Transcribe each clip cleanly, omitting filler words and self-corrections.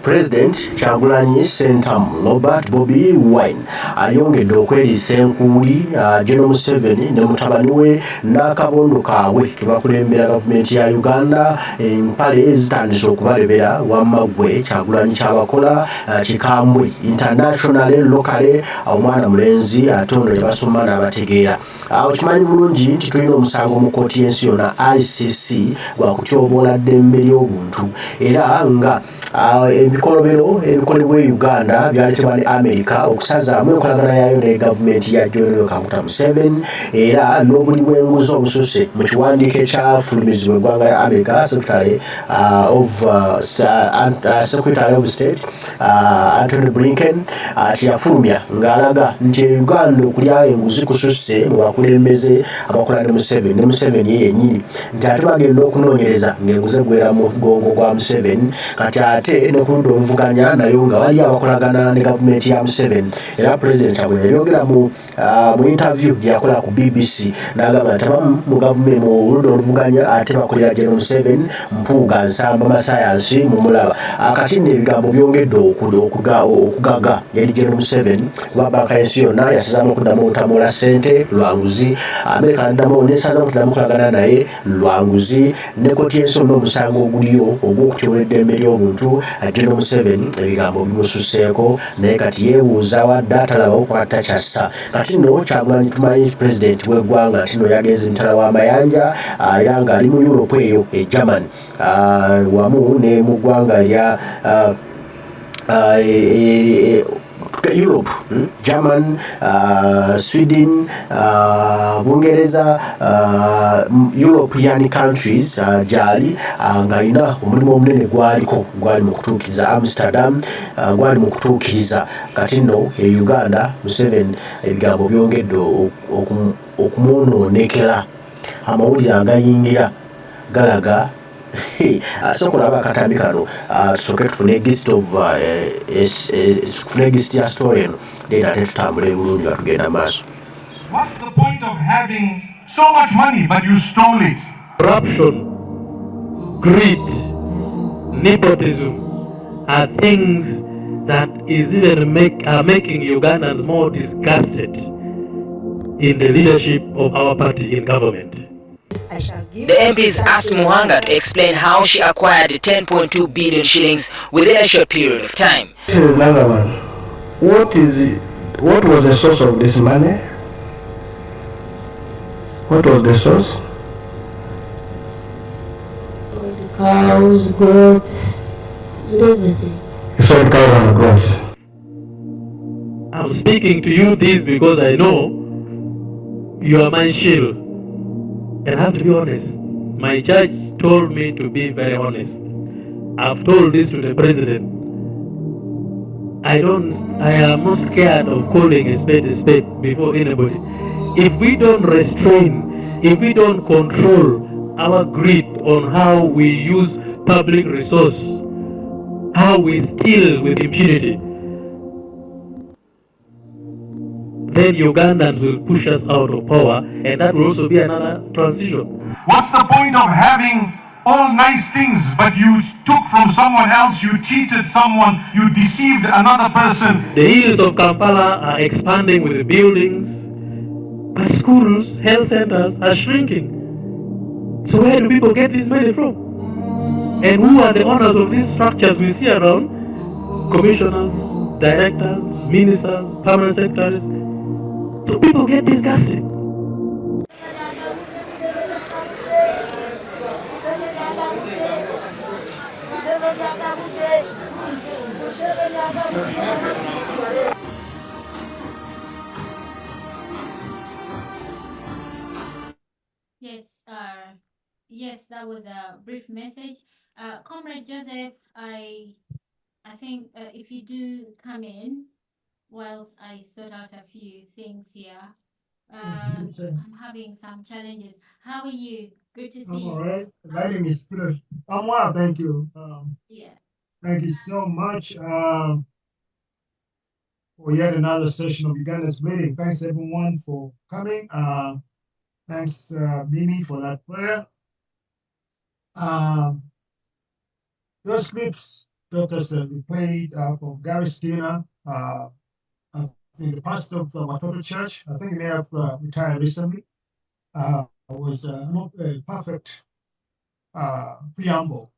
President Kyagulanyi Sentamu Robert Bobi Wine ayongedde okweriisa enkuuli General Museveni ne mutabani we n'akabondo kaabwe ke bakulembera gavumenti ya Uganda empale zitandise okubalebera wamma gwe Kyagulanyi kyabakola kikambwe internationally locally omwana mulenzi ate ono yabasoma n'abategeera okimanyi bulungi nti tulina omusango mu kkooti y'ensi yonna ICC gwa kutyoboola ddembe ly'obuntu era nga ebikolobero ebikolebwa e Uganda byaleetebwa ne America okusazaamu enkolagana yaayo ne gavumenti ya Yoweri Kaguta Museveni era n'obuli bw'enguzi obususe mu kiwandiiko ekyafulumizibwa eggwanga lya America Secretary of State Anthony Blinken yafulumya ng'alaga nti Uganda okulya enguzi kususse mu bakulembeze abakola ne Museveni yennyini nti ate bagenda okunoonyereza ng'enguzi eggwera mu mugongo gwa Museveni kati ate ne ku ludda oluvuganya nayo nga wali abakolagana ne gavumenti ya Museveni era President Kyagulanyi yayogera mu interview gye yakola ku BBC n'agamba nti abamu mu gavumenti mu ludda oluvuganya ate bakolera General Museveni mpuuga nsamba masayansi mu mulaba akati n'ebigambo byongedde okugaga yali General Museveni kuba banka y'ensi yonna yasazaamu okuddamu obutamula ssente lwanguzi Amerika n'addamu n'esazaamu okuddamu okulagana naye lwanguzi ne kkooti y'ensi yonna omusango oguliyo ogw'okutyoboola eddembe ly'obuntu General Museveni ebigambo bimususseeko naye kati yeebuuza wadde atalabawo kwatta kyassa kati nno Kyagulanyi tumanyi President w'eggwanga nti nno yagenze emitala w'amayanja era ng'ali mu Europe eyo e Germany wamu ne mu ggwanga erya Europe, German, Sweden, Bungereza, European countries gyali ng'alina omulimu omunene gwali mu kutuukiriza Amsterdam gwali mu kutuukiriza kati nno e Uganda Museveni ebigambo byongedde okumwonoonekera amawulire agayingira galaga sokola bakatambi kano tusooke tufune egist ya story eno then ate tutambule bulungi nga tugenda maaso. What's the point of having so much money but you stole it? Corruption, greed, nepotism are things that is even making Ugandans more disgusted in the leadership of our party in government. The MPs asked Muhanga to explain how she acquired 10.2 billion shillings within a short period of time. This is another one. What was the source of this money? What was the source? Cows, goats, everything. You sold cows and goats. I'm speaking to you this because I know you are my shield. And I have to be honest. My judge told me to be very honest. I've told this to the president. I am not scared of calling a spade before anybody. If we don't restrain, if we don't control our greed on how we use public resource, how we steal with impunity, then Ugandans will push us out of power, and that will also be another transition. What's the point of having all nice things but you took from someone else, you cheated someone, you deceived another person? The hills of Kampala are expanding with the buildings, but schools, health centers are shrinking. So where do people get this money from? And who are the owners of these structures we see around? Commissioners, directors, ministers, permanent secretaries. So people get disgusted. Yes, that was a brief message. Comrade Joseph, I think if you do come in whilst I sort out a few things here, I'm having some challenges. How are you? Good to see you. All right. My name is Peter. I'm well, thank you. Yeah. Thank you so much for yet another session of Uganda's meeting. Thanks everyone for coming. Thanks Mimi for that prayer. Those clips doctors that we played from Gary Skinner, I think the pastor of the Watoto Church, I think he may have retired recently, was not a perfect preamble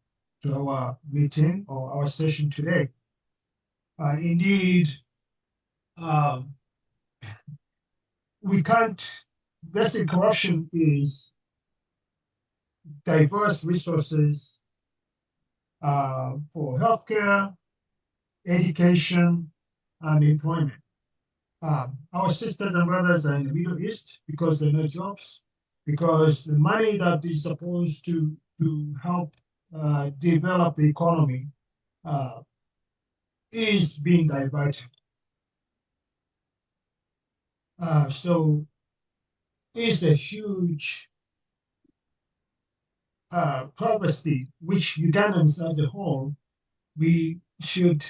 to our meeting or our session today. Indeed, we can't, basic corruption is diverse resources for healthcare, education, and employment. Our sisters and brothers are in the Middle East because there are no jobs, because the money that is supposed to help develop the economy is being diverted. So it's a huge travesty, which Ugandans as a whole, we should,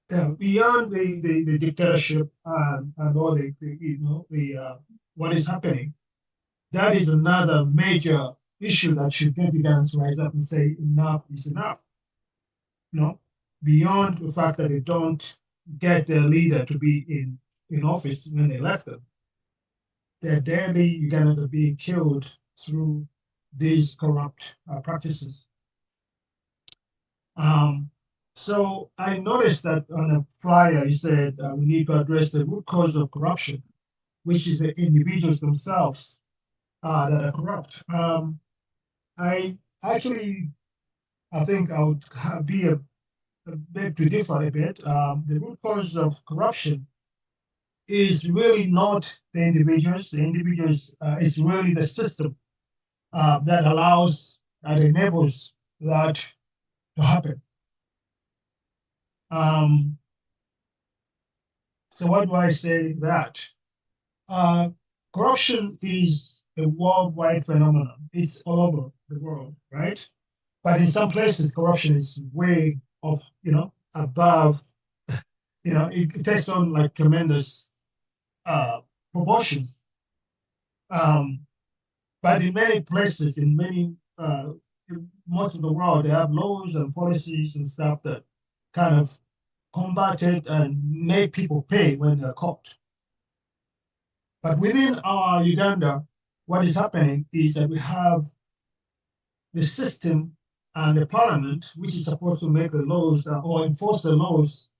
beyond the dictatorship and all what is happening, that is another major issue that should get Ugandans to rise up and say enough is enough. Beyond the fact that they don't get their leader to be in office when they left them, their daily Ugandans are being killed through these corrupt practices. So I noticed that on a flyer, he said we need to address the root cause of corruption, which is the individuals themselves that are corrupt. I think I would be a bit to differ a bit. The root cause of corruption is really not the individuals. The individuals is really the system that allows, that enables that to happen. So why do I say that? Corruption is a worldwide phenomenon. It's all over the world, right? But in some places, corruption is way of, above, it takes on like tremendous proportions. But in many places, in most of the world, they have laws and policies and stuff that kind of combat it and make people pay when they're caught. But within our Uganda, what is happening is that we have the system and the parliament, which is supposed to make the laws or enforce the laws,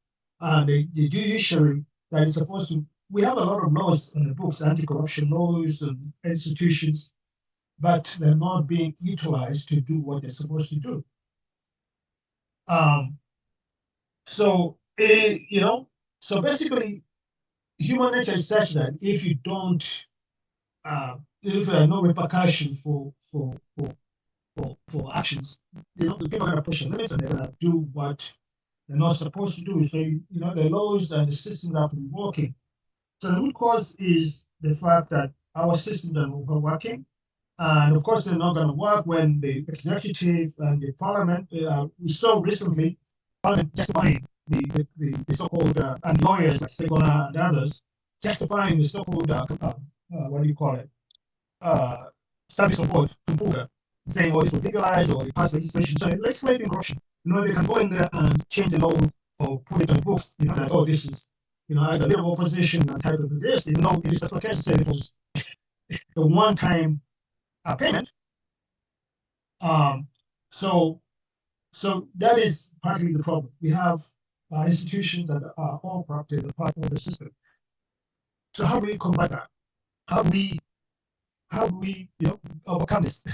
and the judiciary that is supposed to. We have a lot of laws on the books, anti-corruption laws and institutions, but they're not being utilized to do what they're supposed to do. So basically, human nature is such that if you don't, if there are no repercussions for actions, the people are going to push the limits and they're going to do what they're not supposed to do. So the laws and the systems have to be working. So the root cause is the fact that our systems are not working, and of course they're not going to work when the executive and the parliament. We saw recently parliament justifying the so-called and lawyers like Segona and others justifying the so-called what do you call it? Service of board from Puga, saying, this will legalize or pass legislation. So legislating corruption. They can go in there and change the law or put it on the books, that, this is, as a little opposition entitled to this, it is the case said it was a one-time payment. So that is partly the problem. We have institutions that are all corrupted and part of the system. So how do we combat that? How do we overcome this?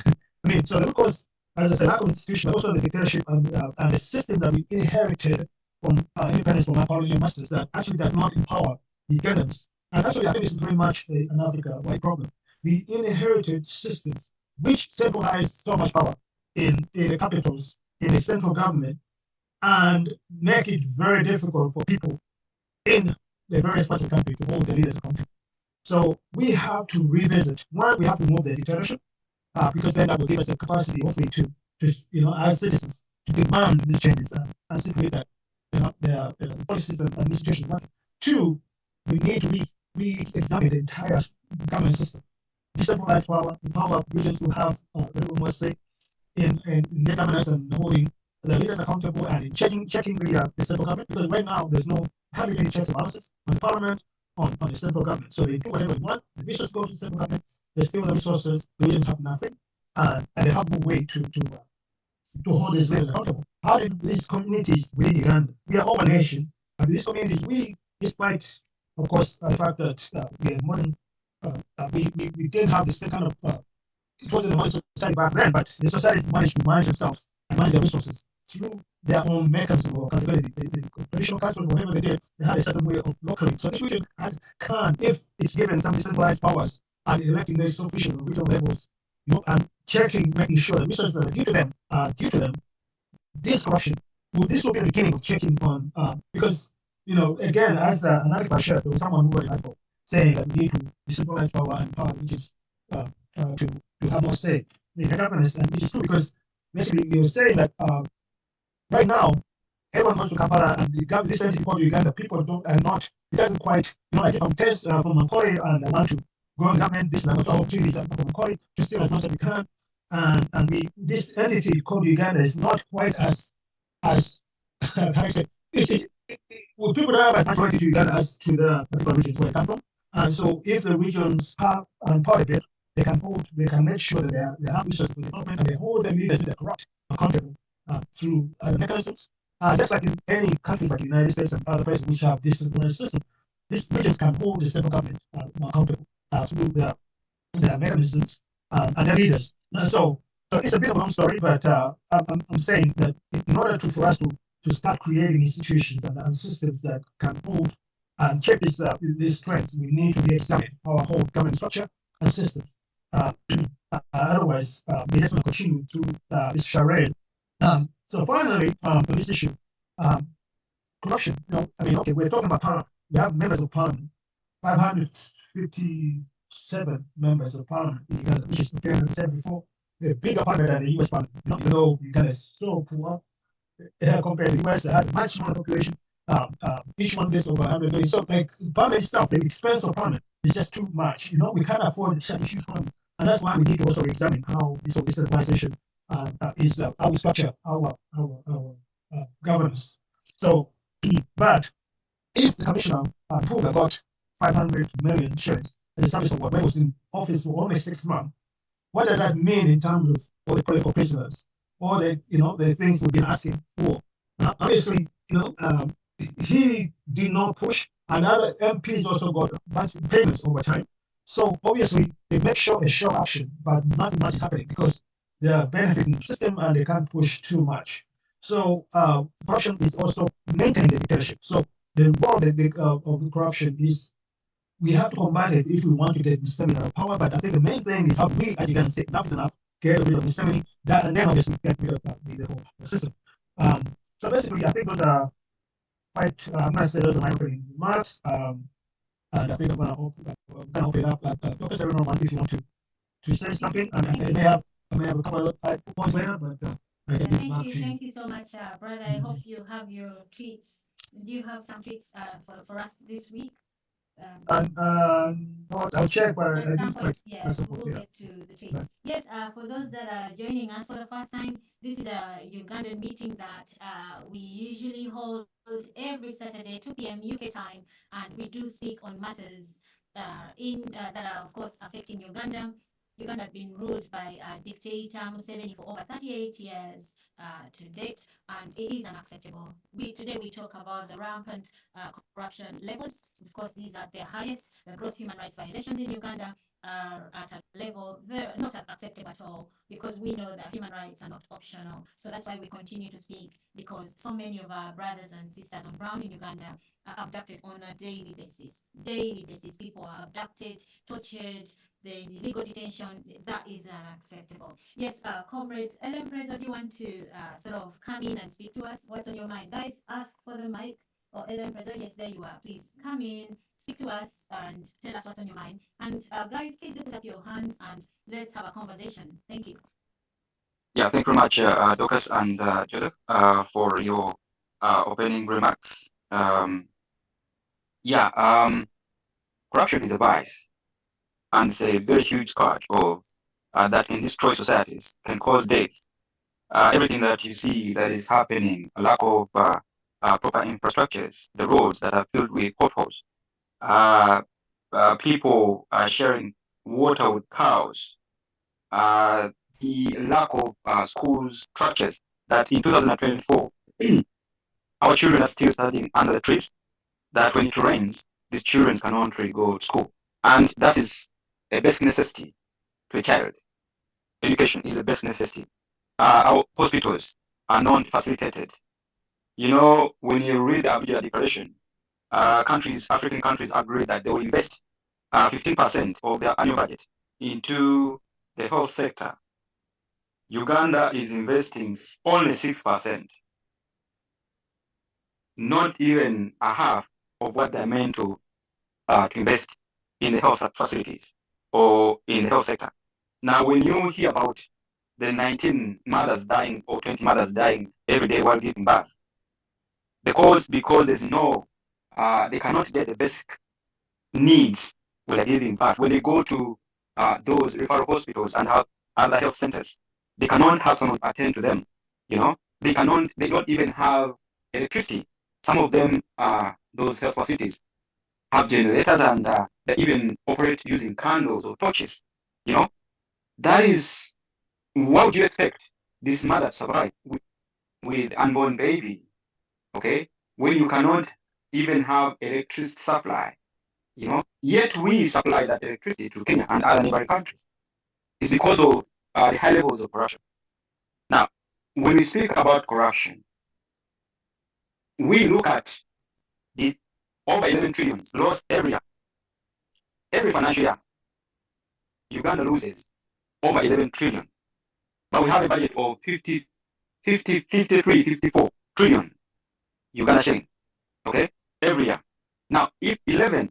So the root cause, as I said, lack of institution, but also the dictatorship and the system that we inherited from independence from our colonial masters that actually does not empower the Ugandans. And actually, I think this is very much an Africa-wide problem. We inherited systems which centralize so much power in the capitals, in the central government, and make it very difficult for people in the various parts of the country to hold the leaders of the country. So we have to revisit. One, we have to move the dictatorship, because then that will give us the capacity, hopefully, to as citizens, to demand these changes and simply that the policies and institutions working. Two, we need to re-examine the entire government system. Decentralized power, empower regions to have a little more say in their governance and holding the leaders accountable and in checking the central government, because right now there's no hardly any checks and balances on the parliament, on the central government. So they do whatever they want. The resources go to the central government. They steal the resources. The regions have nothing, and they have no way to hold these leaders accountable. How did these communities within Uganda? We are all a nation, and these communities, we, despite of course the fact that we are modern, we didn't have the same kind of. It wasn't a modern society back then, but the societies managed to manage themselves and manage their resources through their own mechanism of accountability. The traditional councils, whatever they did, they had a certain way of locally. So this region can, if it's given some decentralized powers and electing these officials at regional levels, and checking, making sure the resources that are due to them, this corruption, this will be the beginning of checking on, because, again, as an article shared, there was someone who wrote an article saying that we need to decentralize power and power, which is to have more say in the governance, and which is true because basically you're saying that right now everyone wants to Kampala and this entity called Uganda, people are not, it doesn't quite, I get from tests from Macaulay and I want to go and government this and I want to have opportunities from Macaulay to steal as much as we can. And this entity called Uganda is not quite as how do I say, well, people don't have as much loyalty to Uganda as to the particular regions where they come from. And so if the regions have an part of it, they can make sure that they have resources for development and they hold their leaders that are corrupt accountable through mechanisms. Just like in any countries like the United States and other places which have this system, these regions can hold the central government accountable through their mechanisms and their leaders. So it's a bit of a long story, but I'm saying that in order for us to start creating institutions and systems that can hold and check these trends, we need to re-examine our whole government structure and systems. Otherwise, we're just going to continue through this charade. So finally, on this issue, corruption. Okay, we're talking about parliament. We have members of parliament, 557 members of parliament in Uganda, which is, again, as I said before, a bigger parliament than the US parliament. Even though Uganda is so poor compared to the US, it has a much smaller population. Each one gets over 100 million. So, like, parliament itself, the expense of parliament is just too much. We can't afford such a huge parliament. And that's why we need to also examine how this decentralization is how we structure our governance. So, but if the commissioner Puga got 500 million shillings as a service award when he was in office for only 6 months, what does that mean in terms of all the political prisoners, all the the things we've been asking for? Obviously, he did not push, and other MPs also got a bunch of payments over time. So obviously, they make sure a show action, but nothing much is happening because they are benefiting the system and they can't push too much. So corruption is also maintaining the dictatorship. So the role of the corruption is we have to combat it if we want to get Museveni out of power. But I think the main thing is how we, as you can say, enough is enough, get rid of Museveni, and then obviously get rid of the whole system. So basically, I think those are quite, I'm going to say those are my opening remarks. And I think I'm going to open it up. Dr. Serena, if you want to say something, and I may have a couple of points later, but thank you so much, brother. I hope you have your tweets. Do you have some tweets for us this week? I'll check, but at some point, we'll get to the tweets. Right. Yes, for those that are joining us for the first time, this is a Ugandan meeting that we usually hold every Saturday, 2 p.m. UK time, and we do speak on matters that are, of course, affecting Uganda. Uganda has been ruled by dictator Museveni for over 38 years to date, and it is unacceptable. Today we talk about the rampant corruption levels. Of course, these are the highest. The gross human rights violations in Uganda are at a level not acceptable at all, because we know that human rights are not optional. So that's why we continue to speak, because so many of our brothers and sisters on ground in Uganda are abducted on a daily basis. People are abducted, tortured, the legal detention. That is unacceptable. Yes, comrades, Ellen Fraser, do you want to sort of come in and speak to us? What's on your mind? Guys, ask for the mic. Or Ellen Fraser, yes, there you are. Please come in, speak to us, and tell us what's on your mind. And guys, please do put up your hands and let's have a conversation. Thank you. Yeah, thank you very much, Dorcas and Joseph, for your opening remarks. Corruption is a vice, and it's a very huge scourge of that in destroy societies, can cause death, everything that you see that is happening, a lack of proper infrastructures, the roads that are filled with potholes, people sharing water with cows, the lack of school structures that in 2024, our children are still studying under the trees, that when it rains, these children cannot really go to school. And that is a basic necessity to a child. Education is a basic necessity. Our hospitals are not facilitated. You know, when you read the Abuja Declaration, African countries agree that they will invest 15% of their annual budget into the health sector. Uganda is investing only 6%, not even a half of what they're meant to invest in the health facilities or in the health sector. Now, when you hear about the 19 mothers dying or 20 mothers dying every day while giving birth, the cause because there's no, they cannot get the basic needs when they're giving birth. When they go to those referral hospitals and have other health centers, they cannot have someone attend to them. You know, they don't even have electricity. Some of them, those health facilities, have generators and they even operate using candles or torches. You know, that is, what would you expect this mother to survive with unborn baby? Okay, when you cannot even have electricity supply, you know, yet we supply that electricity to Kenya and other neighboring countries. It's because of the high levels of corruption. Now, when we speak about corruption, we look at the over 11 trillions lost every year. Every financial year, Uganda loses over 11 trillion. But we have a budget of 53, 54 trillion Uganda shilling, okay, every year. Now, if 11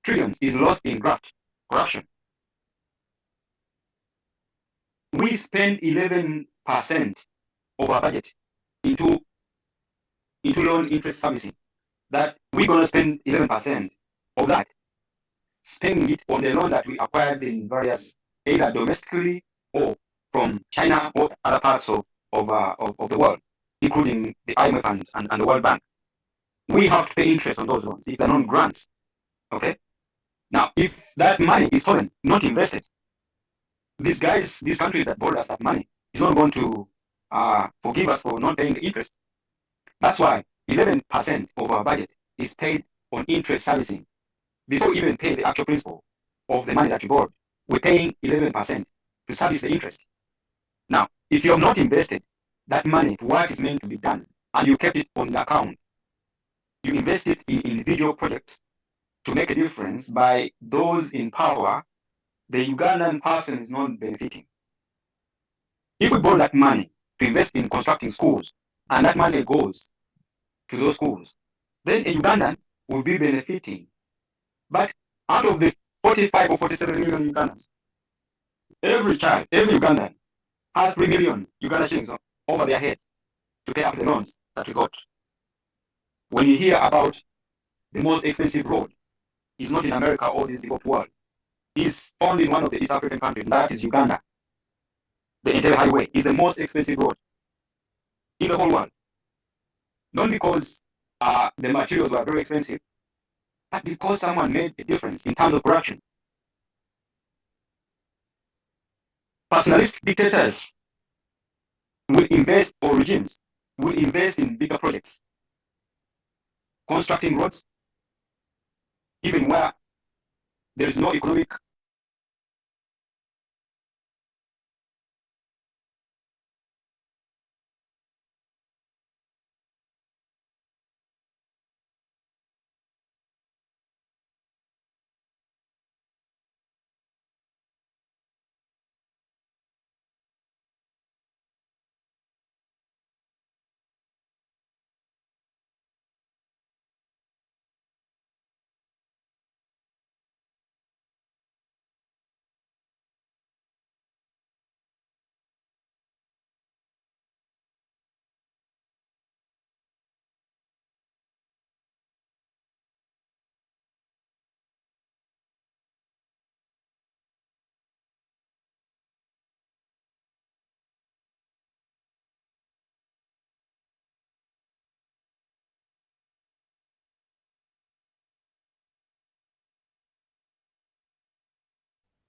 trillions is lost in graft, corruption, we spend 11% of our budget into loan interest servicing. That we're going to spend 11% of that, spending it on the loan that we acquired in various, either domestically or from China or other parts of the world, including the IMF and the World Bank. We have to pay interest on those loans if they're not grants. Okay. Now, if that money is stolen, not invested, these countries that borrowed us that money is not going to forgive us for not paying the interest. That's why 11% of our budget is paid on interest servicing. Before we even pay the actual principal of the money that you borrowed, we're paying 11% to service the interest. Now, if you have not invested that money to what is meant to be done, and you kept it on the account, you invest it in individual projects to make a difference by those in power, the Ugandan person is not benefiting. If we borrow that money to invest in constructing schools, and that money goes to those schools, then a Ugandan will be benefiting. But out of the 45 or 47 million Ugandans, every child, every Ugandan has 3 million Uganda shillings over their head to pay up the loans that we got. When you hear about the most expensive road, it's not in America or this developed world. It's found in one of the East African countries, and that is Uganda. The Entebbe Highway is the most expensive road in the whole world. Not because the materials were very expensive, but because someone made a difference in terms of corruption. Personalist dictators will invest, or regimes will invest in bigger projects, constructing roads, even where there is no economic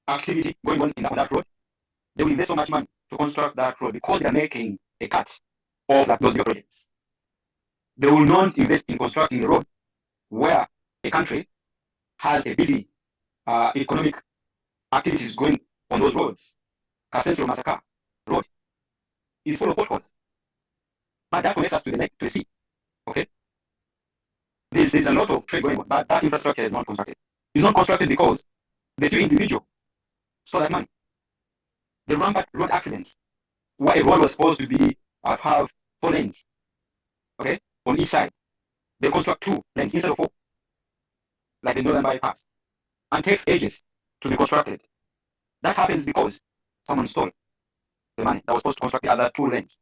activity going on on that road, they will invest so much money to construct that road because they are making a cut of those bigger projects. They will not invest in constructing a road where a country has a busy economic activities going on those roads. Kasensio Masaka Road is full of potholes, but that connects us to the sea. Okay, there's a lot of trade going on, but that infrastructure is not constructed. It's not constructed because the few individuals saw that money. The rampant road accidents, where a road was supposed to be have 4 lanes, okay, on each side, they construct 2 lanes instead of 4, like the Northern Bypass, and takes ages to be constructed. That happens because someone stole the money that was supposed to construct the other 2 lanes.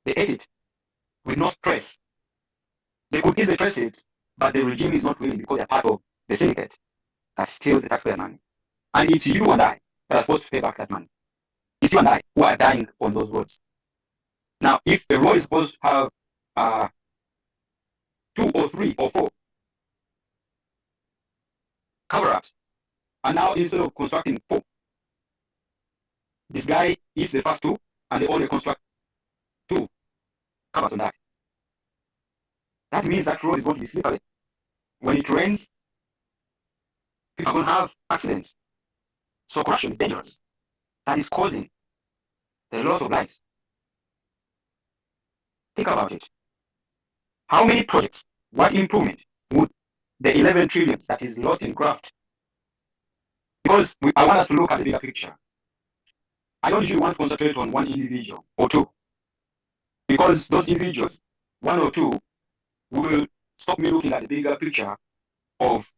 They ate it with no stress. They could easily trace it, but the regime is not willing because they're part of the syndicate that steals the taxpayers' money. And it's you and I that are supposed to pay back that money. It's you and I who are dying on those roads. Now, if a road is supposed to have 2 or 3 or 4 cover-ups, and now instead of constructing 4, this guy is the first 2, and they only construct 2 covers on that. That means that road is going to be slippery. When it rains, people are going to have accidents. So corruption is dangerous. That is causing the loss of lives. Think about it. How many projects, what improvement would the 11 trillion that is lost in graft? Because I want us to look at the bigger picture. I don't usually want to concentrate on one individual or 2. Because those individuals, 1 or 2, will stop me looking at the bigger picture of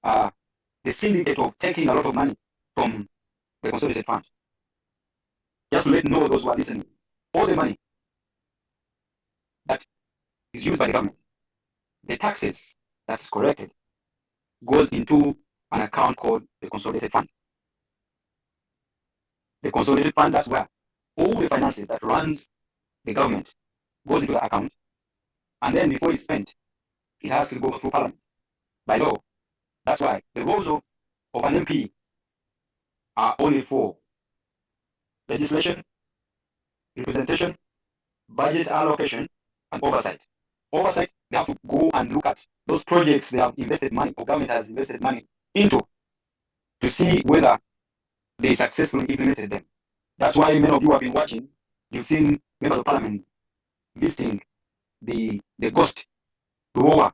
the syndicate of taking a lot of money from the consolidated fund. Just to let know those who are listening, all the money that is used by the government, the taxes that's collected, goes into an account called the consolidated fund. The consolidated fund, that's where all the finances that runs the government goes into the account, and then before it's spent, it has to go through Parliament by law. That's why the roles of an MP are only 4: legislation, representation, budget allocation, and oversight. Oversight, they have to go and look at those projects they have invested money, or government has invested money into, to see whether they successfully implemented them. That's why many of you have been watching. You've seen members of Parliament visiting the Ghost Luowa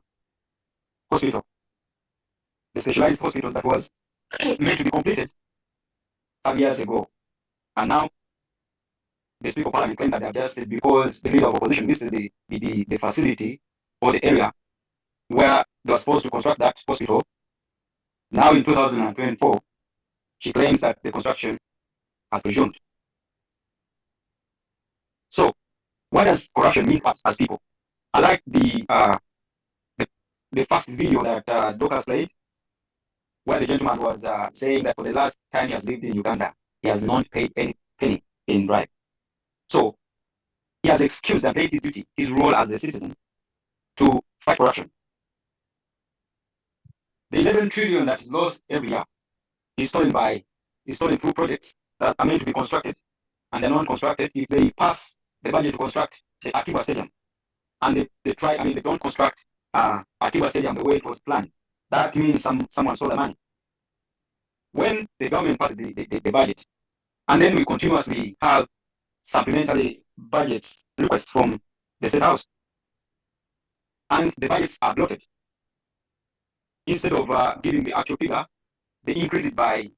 Hospital, the specialized hospital that was meant to be completed 5 years ago. And now the Speaker of Parliament claimed that they adjusted because the leader of opposition visited the facility or the area where they were supposed to construct that hospital. Now in 2024, she claims that the construction has resumed. So, what does corruption mean as people? I like the first video that Dokas played, where the gentleman was saying that for the last time he has lived in Uganda, he has not paid any penny in bribe. So, he has excused and paid his duty, his role as a citizen, to fight corruption. The 11 trillion that is lost every year is stolen through projects that are meant to be constructed, and they're not constructed. If they pass the budget to construct the Akiba Stadium, and they don't construct Akiba Stadium the way it was planned, that means someone stole the money. When the government passes the budget, and then we continuously have supplementary budgets requests from the State House, and the budgets are bloated, instead of giving the actual figure, they increase it by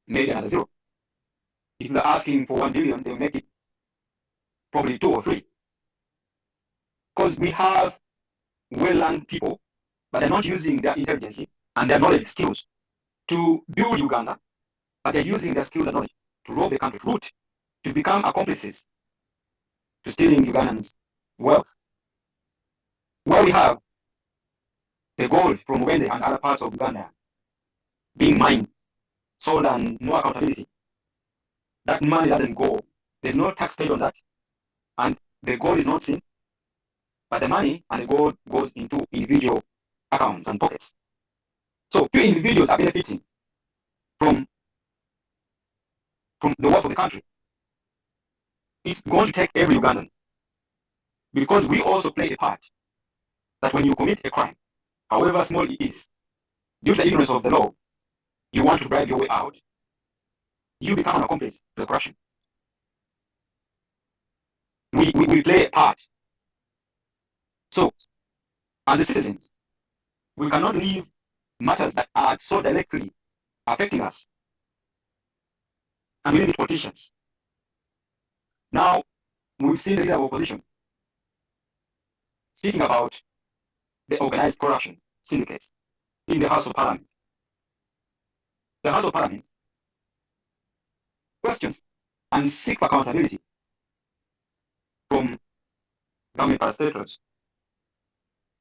maybe another 0. If they're asking for 1 billion, they'll make it probably 2 or 3. Because we have well-learned people, but they're not using their intelligence and their knowledge skills to build Uganda, but they're using their skills and knowledge to rob the country, to become accomplices to stealing Ugandans' wealth. Where we have the gold from Wende and other parts of Uganda being mined, sold, and no accountability, that money doesn't go. There's no tax paid on that. And the gold is not seen, but the money and the gold goes into individual accounts and pockets. So few individuals are benefiting from from the wealth of the country. It's going to take every Ugandan, because we also play a part that when you commit a crime, however small it is, due to the ignorance of the law, you want to bribe your way out, you become an accomplice to the corruption. We play a part. So, as the citizens, we cannot leave matters that are so directly affecting us and leave it to politicians. Now, we've seen the leader of opposition speaking about the organized corruption syndicates in the House of Parliament. The House of Parliament questions and seek for accountability from government parastatals,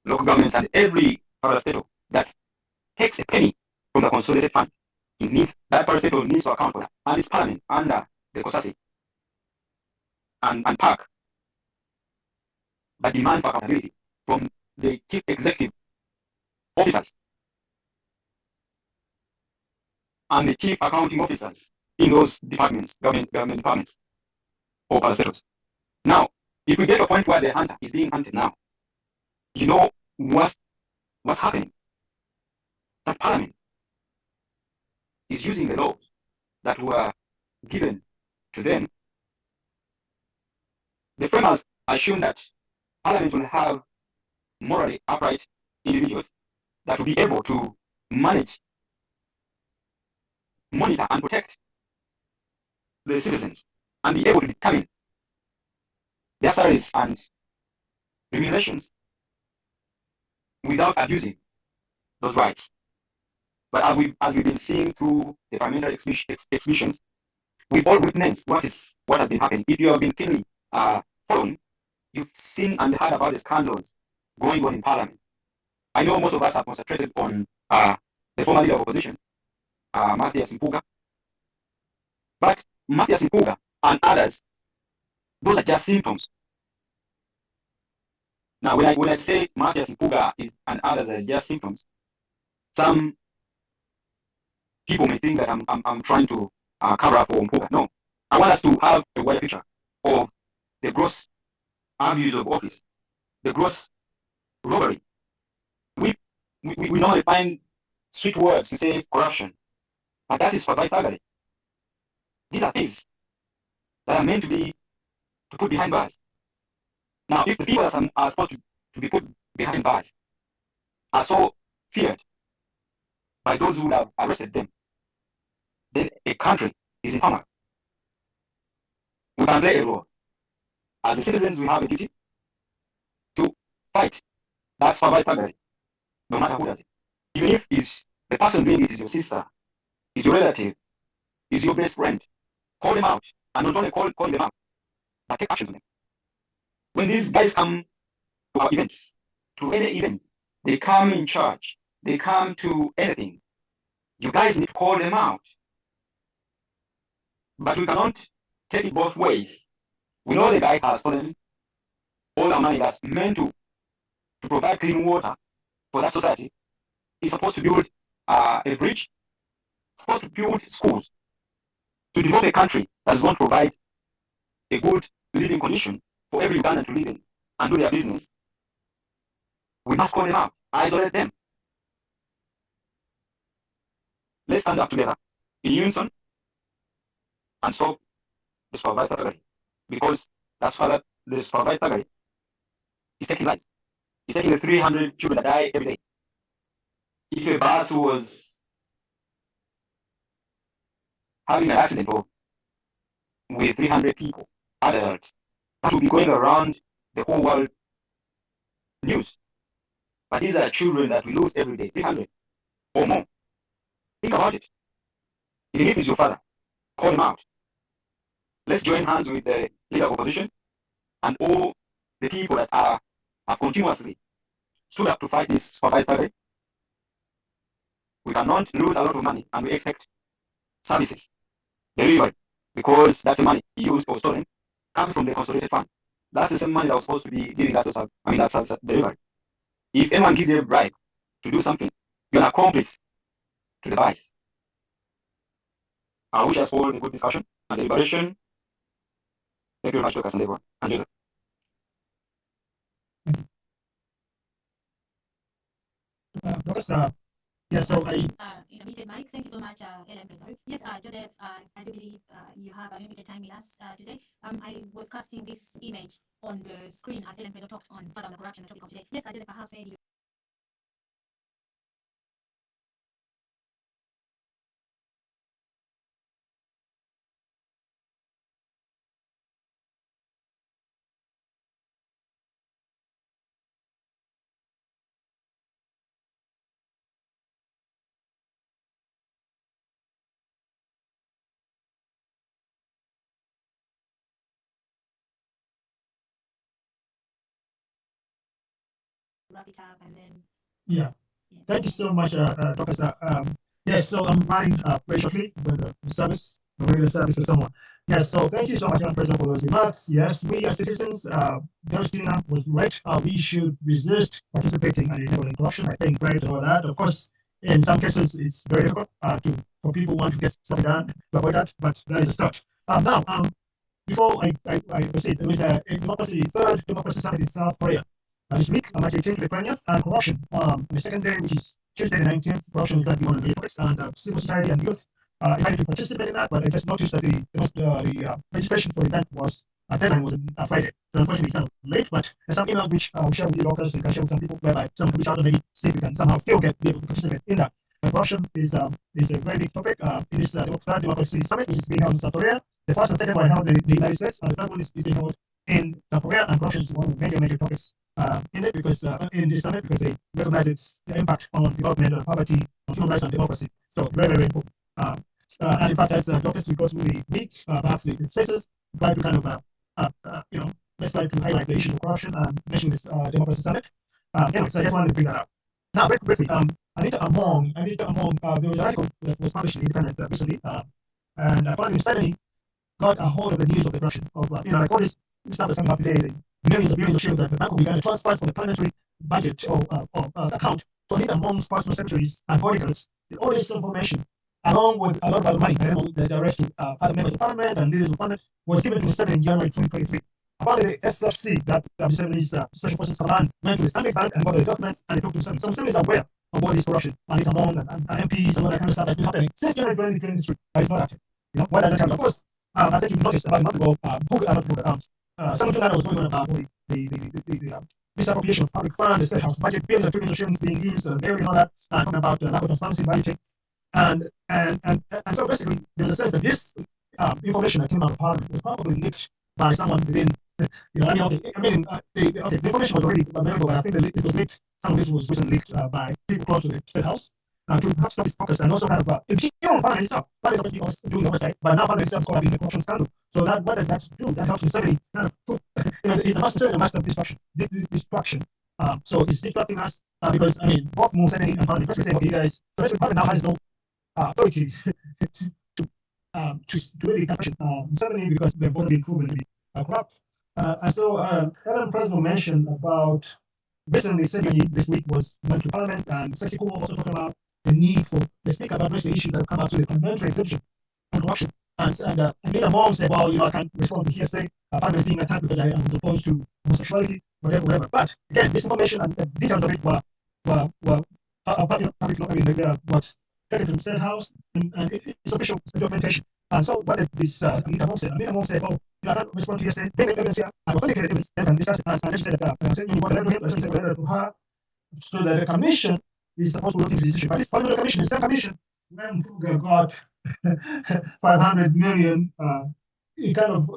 local governments, and every parastatal that takes a penny from the consolidated fund. That parastatal needs to account for that. And it's Parliament under the COSASI and PAC that demands for accountability from the chief executive officers and the chief accounting officers in those departments, government departments or parastatals. Now, if we get to a point where the hunter is being hunted now, you know what's happening? That Parliament is using the laws that were given to them. The framers assume that Parliament will have morally upright individuals that will be able to manage, monitor, and protect the citizens and be able to determine their salaries and remunerations without abusing those rights. But as we've been seeing through the parliamentary exhibitions, we've all witnessed what has been happening. If you have been keenly following, you've seen and heard about the scandals going on in Parliament. I know most of us have concentrated on the former leader of opposition, Mathias Mpuga. But Mathias Mpuga and others, those are just symptoms. Now, when I say Mathias Mpuga and others are just symptoms, some people may think that I'm trying to cover up for Mpuga. No, I want us to have a wider picture of the gross abuse of office, the gross robbery. We normally find sweet words to say corruption, but that is thuggery. These are things that are meant to be put behind bars. Now, if the people that are supposed to be put behind bars are so feared by those who have arrested them, then a country is in turmoil. We can play a role. As the citizens, we have a duty to fight that thuggery, no matter who does it. Even if the person doing it is your sister, is your relative, is your best friend, call them out. And not only call them out, but take action to them. When these guys come to our events, to any event, they come in church, they come to anything, you guys need to call them out. But we cannot take it both ways. We know the guy has stolen all the money that's meant to provide clean water for that society. He's supposed to build a bridge, supposed to build schools, to develop a country that's going to provide a good living condition for every Ugandan to live in and do their business. We must call them out, isolate them. Let's stand up together in unison and stop the SURVE thuggery, because that's why the SURVE thuggery is taking lives. It's taking the 300 children that die every day. If a bus was having an accident with 300 people, adults, that will be going around the whole world news. But these are children that we lose every day, 300 or more. Think about it. Even if it's your father, call him out. Let's join hands with the leader of opposition and all the people that have continuously stood up to fight this SURVE thuggery. We cannot lose a lot of money and we expect services delivered, because that's the money used or stolen comes from the consolidated fund. That's the same money that was supposed to be giving us that service delivered. If anyone gives you a bribe to do something, you're an accomplice to the vice. I wish us all a good discussion. and deliberation. Thank you very much, Dr. Sandeva and Joseph. Dr. Yes, so I. Unmuted mic. Thank you so much, Ellen Prezo. Yes, Joseph, I do believe you have a limited time with us today. I was casting this image on the screen as Ellen Prezo talked on further on the corruption topic of today. Yes, Joseph, perhaps maybe. Wrap it up and then. Yeah. Thank you so much, Dr. Yes, so I'm running very shortly with the service, the regular service for someone. Yes, so thank you so much, Madam President, for those remarks. Yes, we as citizens, Christina was right. We should resist participating in illegal corruption. I think right and all that. Of course, in some cases, it's very difficult for people who want to get something done to avoid that, but that is a start. Now, before I proceed, there is a democracy, third democracy summit in South Korea. This week, I'm actually changing the 20th, and corruption. On the second day, which is Tuesday the 19th, corruption is going to be one of the topics, and civil society and youth invited to participate in that, but I just noticed that the registration for the event was deadline was on Friday. So unfortunately, it's kind of late, but there's some emails which we'll share with you, locals, and can share with some people, whereby someone can reach out and maybe see if we can somehow still be able to participate in that. Corruption is a very big topic. It is the third democracy summit, which is being held in South Korea. The first and second one held in the United States, and the third one is being held in South Korea, and corruption is one of the major topics in it because in this summit because they recognize its impact on development, poverty, human rights, and democracy. So very, very important. And in fact, as doctors, we go through the week, perhaps the spaces, try to kind of let's try to highlight the issue of corruption and mention this democracy summit. Anyway, so I just wanted to bring that up. Now, very briefly, Anita Among, there was an article that was published in the Independent recently, and Parliament suddenly got a hold of the news of the corruption of like all this stuff that's coming up today, the millions of shillings that the Bank of Uganda transfers from the parliamentary budget or account to Anita Among's personal secretaries and bodyguards. All this information, along with a lot of other money, the rest to other members of parliament and leaders of parliament, was given to Museveni in January 2023. Apparently, the SFC, that Museveni's Special Forces Command, went to the Islamic Bank and got the documents and they took to Museveni. So Museveni is aware of all this corruption, Anita Among and MPs and all that kind of stuff that's been happening since January 2023. But it's not active. What does that happen? Of course, I think you noticed about a month ago, someone told was going on about the misappropriation of public funds, the state house budget, billions and trillions of shillings being used, and all that, talking about lack of transparency, budgeting. And so basically, there's a sense that this information that came out of Parliament was probably leaked by someone within, the information was already available, but I think it was leaked. Some of it was recently leaked by people close to the state house. To have stop its focus and also kind of impugn Parliament itself. Parliament is supposed to be doing the oversight, but now Parliament itself is caught up in the corruption scandal. So that what does that do? That helps Museveni kind of put, he's a master of destruction. So it's distracting us because both Museveni and Parliament basically say, okay, you guys, so basically Parliament now has no authority to really question Museveni because they've already been proven to be corrupt. And so Ellen President mentioned about recently, this week went to Parliament, and Sexy Kumo also talking about the need for the speaker to address the issues that have come out through the parliamentary exception and corruption. And Nina Mom said, well, I can't respond to hearsay. Parliament is being attacked because I am opposed to homosexuality, whatever. But again, this information and the details of it were public, what's taken to the State House, and it's official documentation. And so what did this Anita Mom said? Anita Mom said, oh, I can't respond to hearsay. Bring evidence here, and authenticated evidence, and discuss it. And she said that you want to letter to him, send a letter to her, so that the commission is supposed to look into this issue. But this parliamentary commission, the same commission, when Kruger got 500 million, it kind of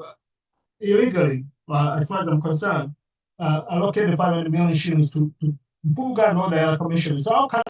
illegally, as far as I'm concerned, allocated 500 million shillings to Buga and all the other commissions. So how can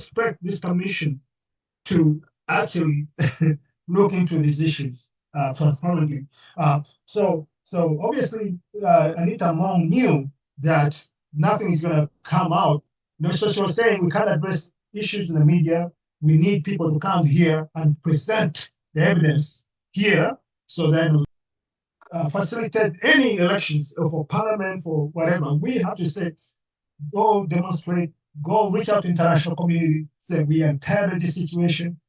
expect this commission to actually look into these issues transparently. So obviously, Anita Mong knew that nothing is going to come out. So she was saying we can't address issues in the media. We need people to come here and present the evidence here, so then facilitate any elections for parliament, for whatever. We have to say, go demonstrate, go reach out to international community, say we are tired of this situation.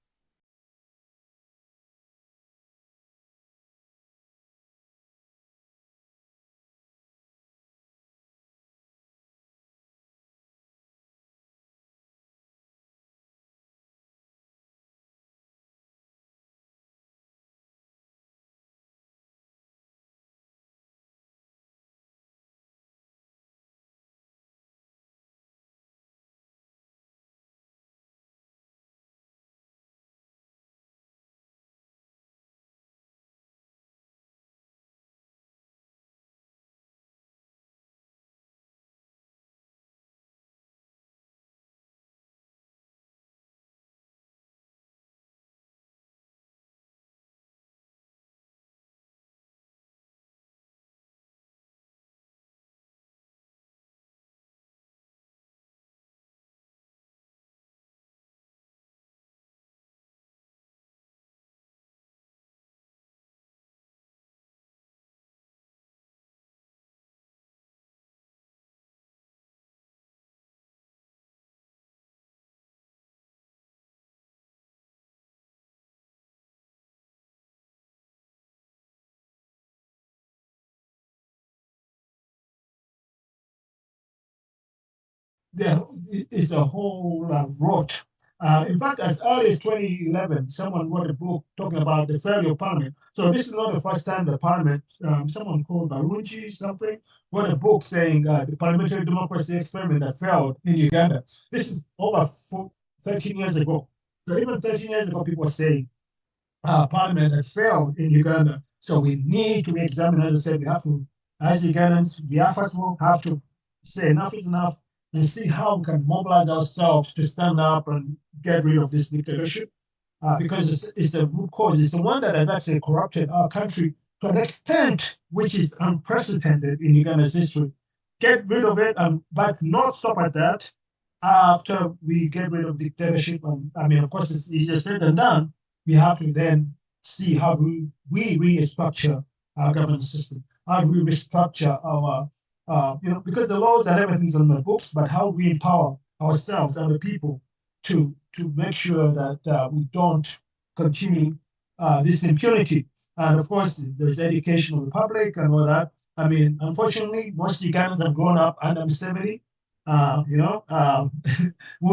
There is a whole rot. In fact, as early as 2011, someone wrote a book talking about the failure of Parliament. So this is not the first time the Parliament, someone called Barunji something, wrote a book saying the parliamentary democracy experiment that failed in Uganda. This is over 13 years ago. So even 13 years ago, people were saying Parliament had failed in Uganda. So we need to examine, as I said, we have to, as Ugandans, we first of all have to say enough is enough and see how we can mobilize ourselves to stand up and get rid of this dictatorship. Because it's a root cause. It's the one that has actually corrupted our country to an extent which is unprecedented in Uganda's history. Get rid of it, but not stop at that. After we get rid of dictatorship, I mean, of course, it's easier said than done. We have to then see how we restructure our governance system. How do we restructure our because the laws and everything's on the books, but how we empower ourselves and the people to make sure that we don't continue this impunity. And of course, there's education of the public and all that. I mean, unfortunately, most Ugandans have grown up under 70, who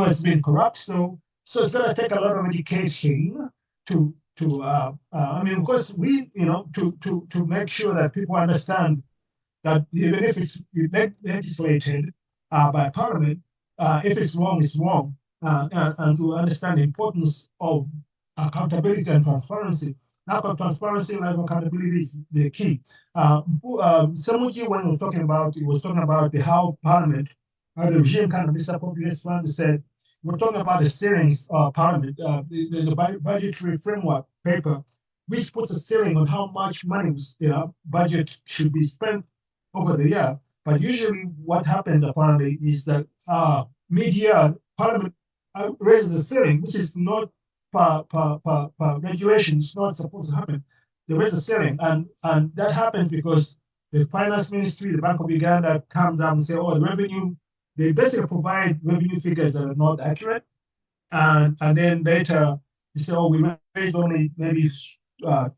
has been corrupt. So it's going to take a lot of education I mean, of course, to make sure that people understand that even if it's legislated by Parliament, if it's wrong, it's wrong, and to understand the importance of accountability and transparency. Lack of transparency and lack of accountability is the key. Samuji, when he was talking about how Parliament, the regime kind of misappropriates funds, said, we're talking about the ceilings of Parliament, the budgetary framework paper, which puts a ceiling on how much money budget should be spent over the year. But usually what happens apparently is that mid-year Parliament raises the ceiling, which is not per regulation, it's not supposed to happen. They raise the ceiling, and that happens because the finance ministry, the Bank of Uganda, comes out and say, oh, the revenue, they basically provide revenue figures that are not accurate. And then later they say, oh, we raised only maybe 2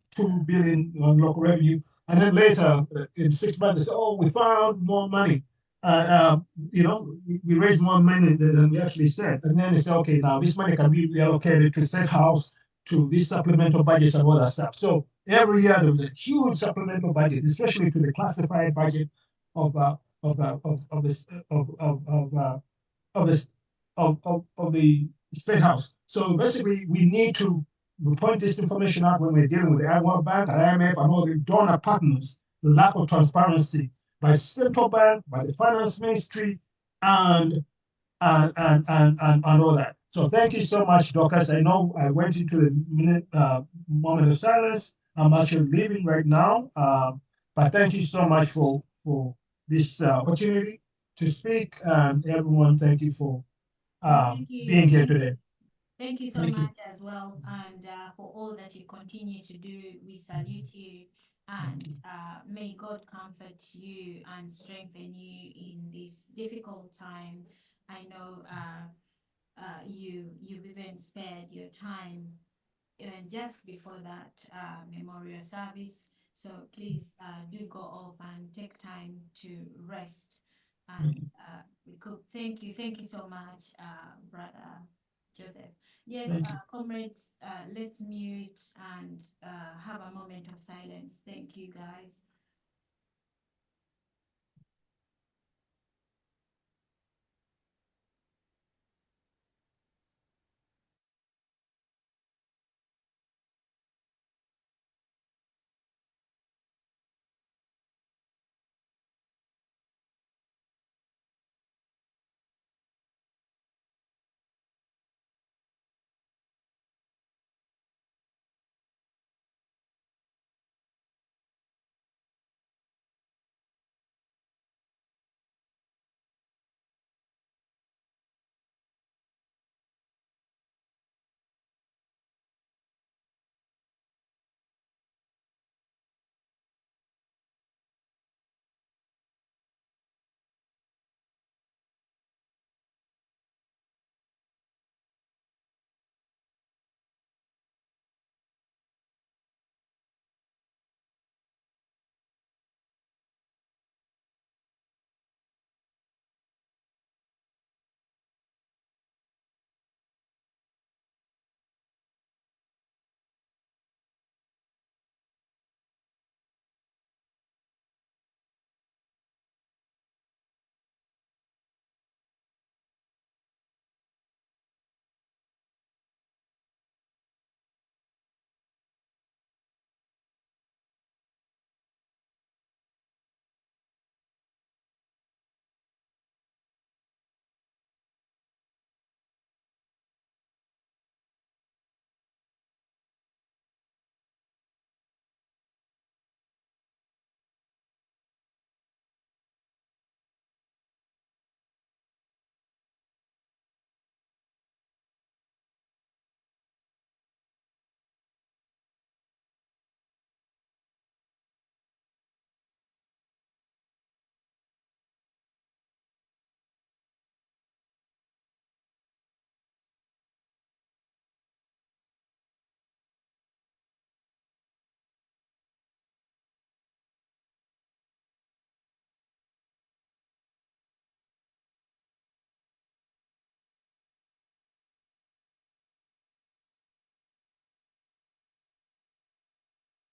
billion on local revenue. And then later in 6 months, they say, oh, we found more money. We raised more money than we actually said. And then they say, okay, now this money can be reallocated to State House, to these supplemental budgets and all that stuff. So every year there was a huge supplemental budget, especially to the classified budget of the State House. So basically, we need to point this information out when we're dealing with the World Bank, IMF, and all the donor partners. The lack of transparency by the central bank, by the finance ministry, and all that. So thank you so much, Dorcas. I know I went into the moment of silence. I'm actually leaving right now, but thank you so much for this opportunity to speak, and everyone, thank you for being here today. Thank you so Thank you. much as well, and for all that you continue to do. We salute you, and may God comfort you and strengthen you in this difficult time. I know you've even spared your time even just before that memorial service. So please do go off and take time to rest. And thank you so much, Brother Joseph. Yes, comrades, let's mute and have a moment of silence. Thank you, guys.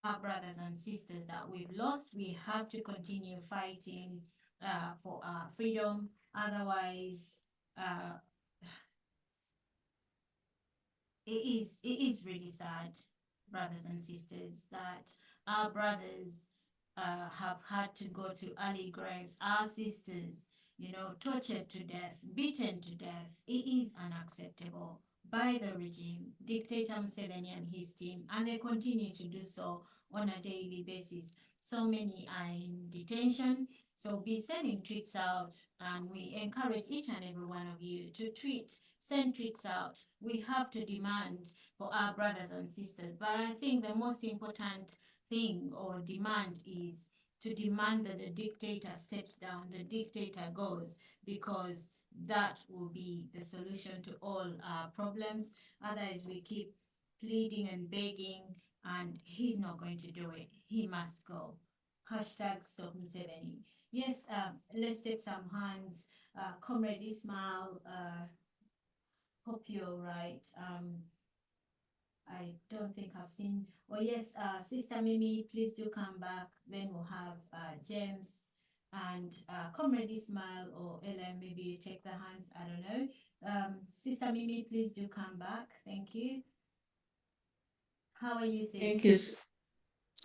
Our brothers and sisters that we've lost, we have to continue fighting for our freedom. Otherwise, uh, it is really sad, brothers and sisters, that our brothers have had to go to early graves. Our sisters, tortured to death, beaten to death. It is unacceptable by the regime, dictator Museveni and his team, and they continue to do so on a daily basis. So many are in detention. So be sending tweets out, and we encourage each and every one of you to tweet, send tweets out. We have to demand for our brothers and sisters. But I think the most important thing or demand is to demand that the dictator steps down, the dictator goes, because that will be the solution to all our problems. Otherwise, we keep pleading and begging, and he's not going to do it. He must go. Hashtag stop Museveni. Yes, let's take some hands. Comrade Ismail, hope you're right. I don't think I've seen. Oh yes, Sister Mimi, please do come back. Then we'll have James and Comrade Ismail or Ellen. Maybe you take the hands. I don't know. Sister Mimi, please do come back. Thank you. How are you, Sister? Thank you.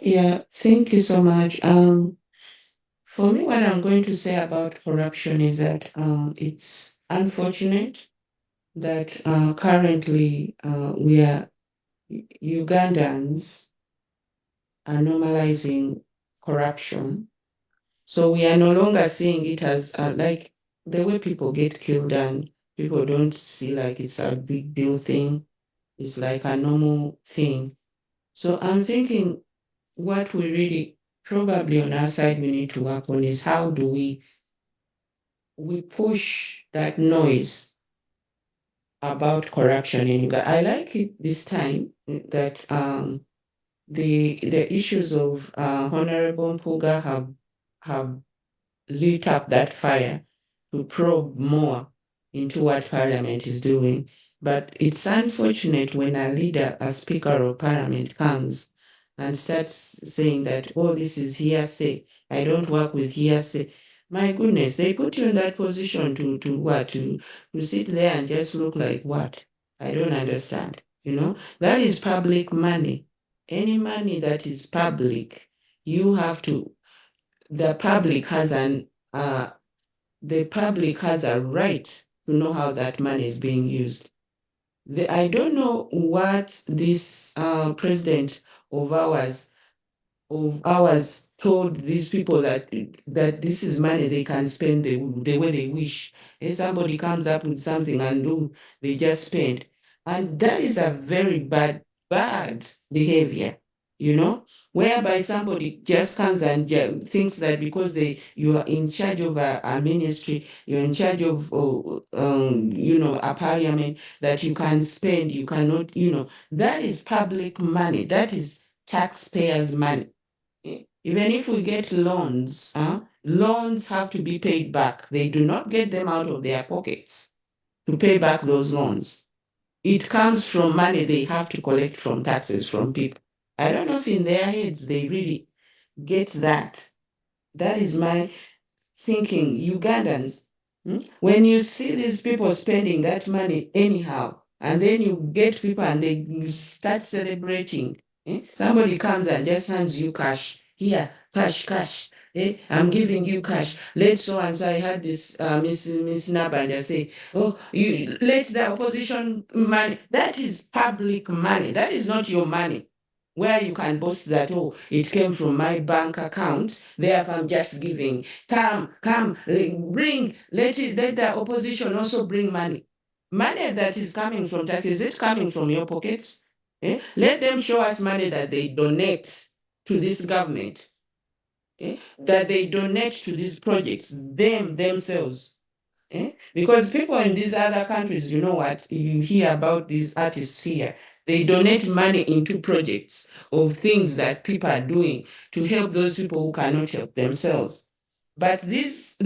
Yeah, thank you so much. For me, what I'm going to say about corruption is that it's unfortunate that currently we are Ugandans are normalizing corruption. So we are no longer seeing it as like the way people get killed, and people don't see like it's a big deal thing. It's like a normal thing. So I'm thinking what we really probably on our side we need to work on is how do we push that noise about corruption in Uganda. I like it this time that the issues of Honorable Mpuga have lit up that fire to probe more into what Parliament is doing. But it's unfortunate when a leader, a Speaker of Parliament comes and starts saying that, oh, this is hearsay. I don't work with hearsay. My goodness, they put you in that position to what? To sit there and just look like what? I don't understand. You know, that is public money. Any money that is public, you have to, the public has a right to know how that money is being used. I don't know what this president of ours told these people that this is money they can spend the way they wish. If somebody comes up with something and they just spend. And that is a very bad behavior, you know, whereby somebody just comes and thinks that because you are in charge of a ministry, you're in charge of, a parliament, that you can spend, you cannot, that is public money. That is taxpayers' money. Even if we get loans, loans have to be paid back. They do not get them out of their pockets to pay back those loans. It comes from money they have to collect from taxes from people. I don't know if in their heads they really get that. That is my thinking. Ugandans, when you see these people spending that money anyhow, and then you get people and they start celebrating, somebody comes and just hands you cash. Here, cash. I'm giving you cash. Let so and so. I had this Miss Nabanja say, "Oh, you let the opposition money." That is public money. That is not your money, where you can boast that, oh, it came from my bank account. Therefore, I'm just giving. Come, bring. Let the opposition also bring money. Money that is coming from taxes. Is it coming from your pockets? Let them show us money that they donate to this government, that they donate to these projects, themselves. Because people in these other countries, you know what, you hear about these artists here, they donate money into projects of things that people are doing to help those people who cannot help themselves. But these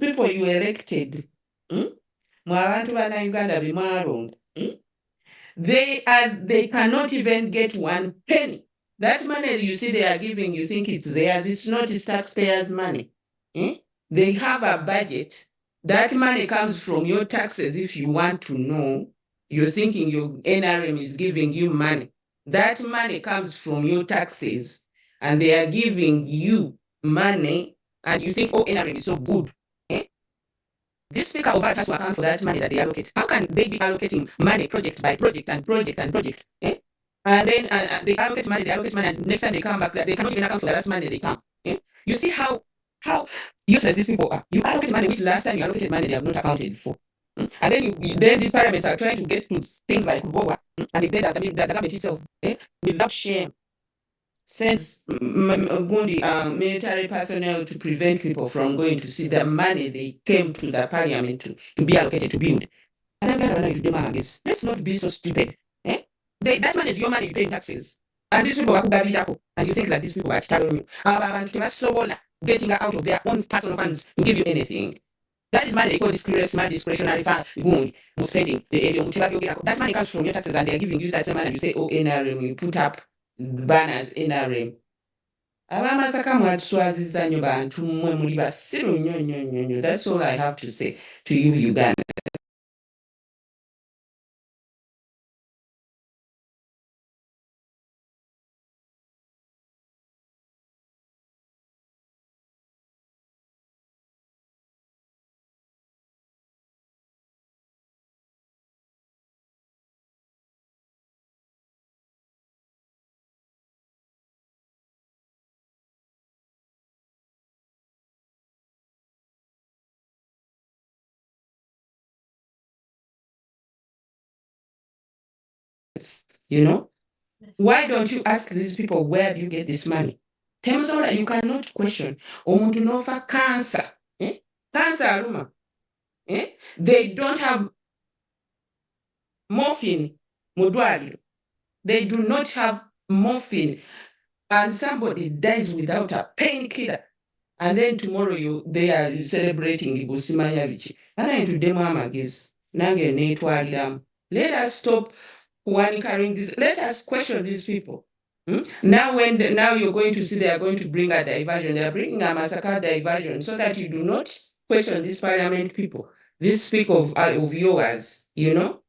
people you elected, mwe abantu bannayuganda be mwalonda, they cannot even get 1 penny. That money you see they are giving, you think it's theirs. It's not, it's taxpayers' money. They have a budget. That money comes from your taxes. If you want to know, you're thinking your NRM is giving you money. That money comes from your taxes, and they are giving you money, and you think, oh, NRM is so good. This speaker of ours has to account for that money that they allocate. How can they be allocating money project by project and project and project? And then they allocate money, and next time they come back, they cannot even account for the last money they come. You see how useless these people are. You allocate money which last time you allocated money they have not accounted for. And then then these parliaments are trying to get to things like Bowa, and they that the government itself, without shame, sends Gundi military personnel to prevent people from going to see the money they came to the parliament to be allocated to build. And I'm glad to do this. Let's not be so stupid. That money is your money, you pay taxes. And these people are and you think that these people are telling you, getting out of their own personal funds to give you anything. That is money they call discretionary fund. Spending. That money comes from your taxes and they are giving you that same money. You say, oh, NRM, you put up banners, NRM. Abamasaka mwatuswaziza nnyo bantu mmwe muli basiru nnyo. That's all I have to say to you, Uganda. You know? Why don't you ask these people, where do you get this money? Temusobola, you cannot question. Omuntu nofa cancer. Cancer aluma. They don't have morphine mudwaliro. They do not have morphine. And somebody dies without a painkiller. And then tomorrow they are celebrating Ibusimanya bichi. And I to demo amagis. Nange netwaliramu. Let us stop carrying this. Let us question these people. Now now you're going to see they are going to bring a diversion. They are bringing a massacre diversion so that you do not question these parliament people. This speak of yours, you know,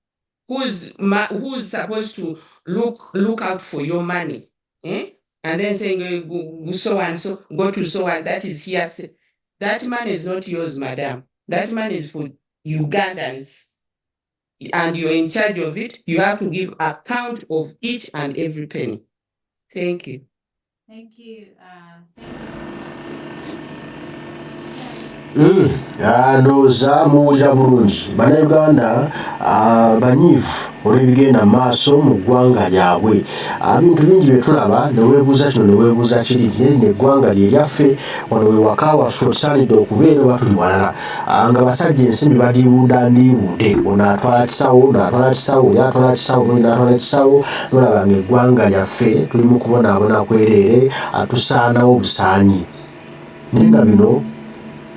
who's supposed to look out for your money, and then saying so and so, go to so and that is hearsay. That money is not yours, madam. That money is for Ugandans. And you're in charge of it. You have to give account of each and every penny. Thank you. Thank you. Ndowooza muwulira bulungi. Bannayuganda banyiivu olw'ebigenda mu maaso mu ggwanga lyabwe. Bintu bingi bye tulaba ne weebuuza kino ne weebuuza kiri nti n'eggwanga lye lyaffe wano we waka waffe otusaanidde okubeera oba tuli walala. Nga basajja ensimbi badiibuuda ndiibuude. Ono atwala kisawo, n'atwala kisawo, oli atwala kisawo, n'oli n'atwala kisawo. N'olaba ng'eggwanga lyaffe tuli mu kubonaabona kwereere tusaanawo busaanyi. Naye nga bino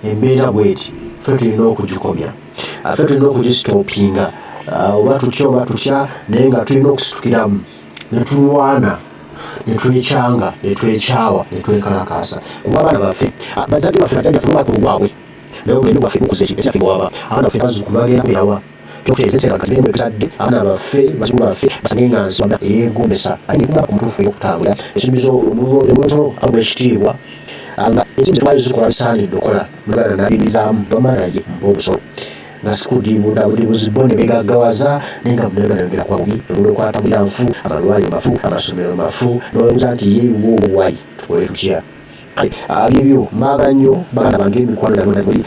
embeera bweti ffe tulina okugikomya, ffe tulina okugisitoopinga, oba tutya oba tutya, naye nga tulina okusitukiramu ne tulwana ne twekyanga ne twekyawa ne twekalakaasa. Kuba abaana baffe bazadde baffe bajjajjaffe n'obakulu gwabwe naye obulembe bwaffe bukuze ekyaffe bwaba abaana baffe bazzukulu bagenda kubeerawa kyokuteezesera kati bembe tuzadde abaana baffe bazzukulu baffe basange nga nsi wamna eyeegombesa aye nekumala ku mutuufu ey'okutambula ensimbi obwensolo abw'ekitiibwa nga ensimbi zetwali zikola bisaanidde okola muganda n'abibizaamu bamalaye obusolo nga sikudiibuuda budiibuzibo ne begaggawaza naye nga munayuganda yongera kuba bubi engulu ekwatambulira nfu amalwaliro mafu amasomero mafu n'obuuza nti yeewo obuwayi tukole tutya. Byebyo mbaagala nnyo baganda bange emikwano gyabwe naguli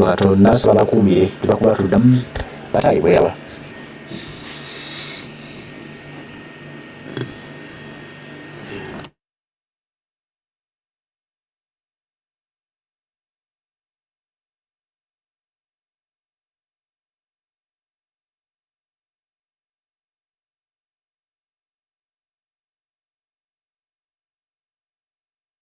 Katonda nsaba bakuumire tebakuba tuddamu batayibweraba.